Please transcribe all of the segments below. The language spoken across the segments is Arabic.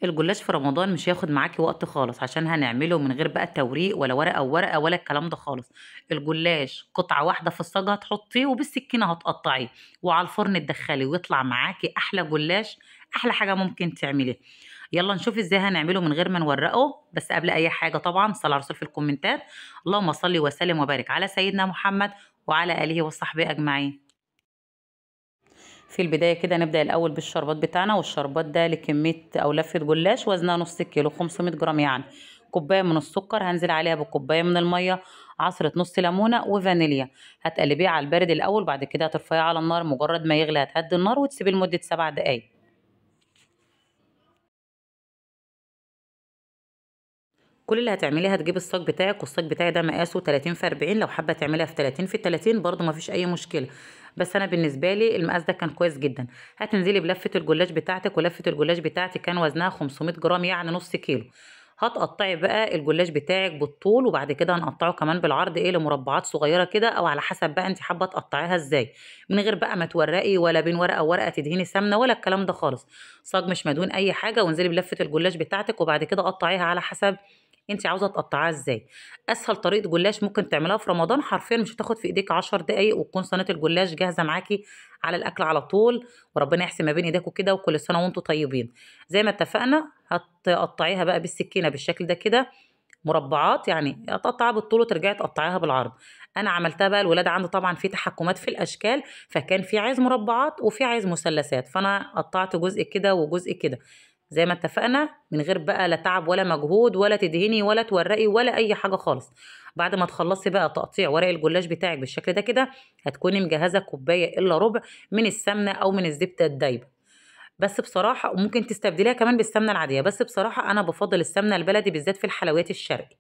الجلاش في رمضان مش هياخد معاكي وقت خالص، عشان هنعمله من غير بقى توريق ولا ورقة وورقة ولا الكلام ده خالص. الجلاش قطعة واحدة في الصاج هتحطيه وبالسكينة هتقطعيه وعلى الفرن تدخليه ويطلع معاكي أحلى جلاش. أحلى حاجة ممكن تعمليها. يلا نشوف ازاي هنعمله من غير ما نورقه. بس قبل أي حاجة طبعا صلى على الرسول في الكومنتات. اللهم صل وسلم وبارك على سيدنا محمد وعلى آله وصحبه أجمعين. في البداية كده نبدأ الأول بالشربات بتاعنا، والشربات ده لكمية أو لفة جلاش وزنها نص كيلو 500 جرام يعني. كوباية من السكر هنزل عليها بكوباية من المية، عصرة نص ليمونة وفانيليا. هتقلبيه على البارد الأول، بعد كده هترفعيه على النار، مجرد ما يغلي هتهدي النار وتسيبيه لمدة 7 دقايق. كل اللي هتعمليه هتجيبي الصاج بتاعك، والصاج بتاعي ده مقاسه 30 في 40، لو حابه تعمليها في 30 في 30 برضه مفيش اي مشكله. بس انا بالنسبه لي المقاس ده كان كويس جدا. هتنزلي بلفه الجلاش بتاعتك، ولفه الجلاش بتاعتي كان وزنها 500 جرام يعني نص كيلو. هتقطعي بقى الجلاش بتاعك بالطول، وبعد كده هنقطعه كمان بالعرض لمربعات صغيره كده، او على حسب بقى انت حابه تقطعيها ازاي. من غير بقى ما تورقي ولا بين ورقه وورقه تدهني سمنه ولا الكلام ده خالص. صاج مش مدهون اي حاجه، وانزلي بلفه الجلاش بتاعتك، وبعد كده قطعيها على حسب انت عاوزه تقطعيها ازاي. اسهل طريقه جلاش ممكن تعملها في رمضان، حرفيا مش هتاخد في ايديك 10 دقايق وتكون صينيه الجلاش جاهزه معاكي على الاكل على طول. وربنا يحسن ما بين ايديكوا كده، وكل سنه وانتم طيبين. زي ما اتفقنا هتقطعيها بقى بالسكينه بالشكل ده كده مربعات، يعني هتقطعيها بالطول وترجعي تقطعيها بالعرض. انا عملتها بقى، الولاد عندي طبعا في تحكمات في الاشكال، فكان في عايز مربعات وفي عايز مثلثات، فانا قطعت جزء كده وجزء كده. زي ما اتفقنا من غير بقى لا تعب ولا مجهود ولا تدهني ولا تورقي ولا اي حاجه خالص. بعد ما تخلصي بقى تقطيع ورق الجلاش بتاعك بالشكل ده كده، هتكوني مجهزه كوبايه الا ربع من السمنه او من الزبده الدايبه. بس بصراحه وممكن تستبدليها كمان بالسمنه العاديه، بس بصراحه انا بفضل السمنه البلدي بالذات في الحلويات الشرقي.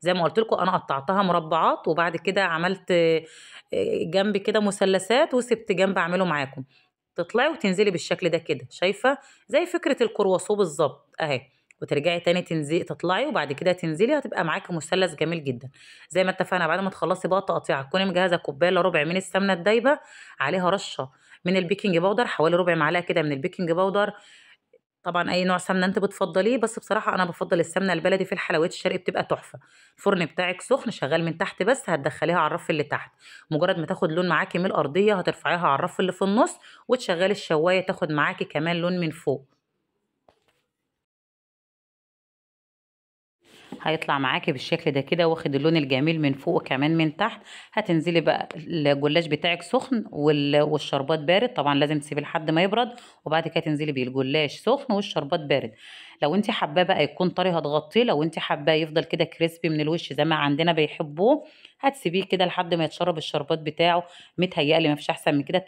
زي ما قلت لكم انا قطعتها مربعات، وبعد كده عملت جنب كده مثلثات، وسبت جنب اعمله معاكم. تطلعي وتنزلي بالشكل ده كده، شايفه؟ زي فكره الكرواسون بالظبط اهي. وترجعي تاني تنزلي تطلعي، وبعد كده تنزلي هتبقى معاكي مثلث جميل جدا. زي ما اتفقنا بعد ما تخلصي بقى التقطيع تكوني مجهزه كوبايه الا ربع من السمنه الدايبه، عليها رشه من البيكنج باودر، حوالي ربع معلقه كده من البيكنج باودر. طبعًا أي نوع سمنة أنتِ بتفضّليه، بس بصراحة أنا بافضّل السمنة البلدي في الحلويات الشرقي بتبقى تحفة. الفرن بتاعِك سخن شغّال من تحت، بس هتدخّليها على الرف اللي تحت. مجرّد ما تاخد لون معاكِ من الأرضية هترفعيها على الرف اللي في النُص، وتشغّلي الشواية تاخد معاكِ كمان لون من فوق. هيطلع معاكِ بالشكل ده كده واخد اللون الجميل من فوق وكمان من تحت. هتنزلي بقى الجلاش بتاعِك سخن والشربات بارد، طبعًا لازم تسيبيه لحد ما يبرد، وبعد كده تنزلي بيه الجلاش سخن والشربات بارد. لو أنتِ حاباه بقى يكون طري هتغطيه، لو أنتِ حاباه يفضل كده كريسبي من الوش زي ما عندنا بيحبوه، هتسيبيه كده لحد ما يتشرب الشربات بتاعه. متهيأ لي ما فيش أحسن من كده.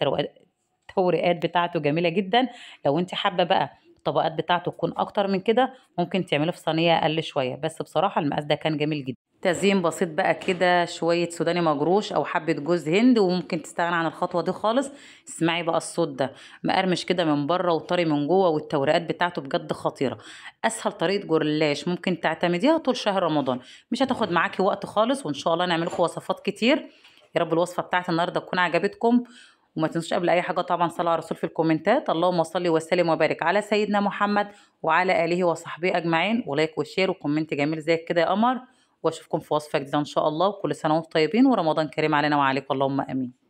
التوريقات بتاعته جميلة جدًا. لو أنتِ حابة بقى الطبقات بتاعته تكون أكتر من كده، ممكن تعمليه في صينية أقل شوية، بس بصراحة المقاس ده كان جميل جدًا. تزيين بسيط بقى كده، شوية سوداني مجروش أو حبة جوز هند، وممكن تستغنى عن الخطوة دي خالص. اسمعي بقى الصوت ده مقرمش كده من بره وطري من جوه، والتوريقات بتاعته بجد خطيرة. أسهل طريقة جلاش ممكن تعتمديها طول شهر رمضان، مش هتاخد معاكي وقت خالص، وإن شاء الله نعمل لكم وصفات كتير. يا رب الوصفة بتاعت النهارده تكون عجبتكم. وما تنسوش قبل اي حاجه طبعا صلوا على الرسول في الكومنتات. اللهم صل وسلم وبارك على سيدنا محمد وعلى اله وصحبه اجمعين، ولايك وشير وكومنت جميل زي كده يا قمر. واشوفكم في وصفه جديده ان شاء الله، وكل سنه وانتم طيبين ورمضان كريم علينا وعليكم اللهم امين.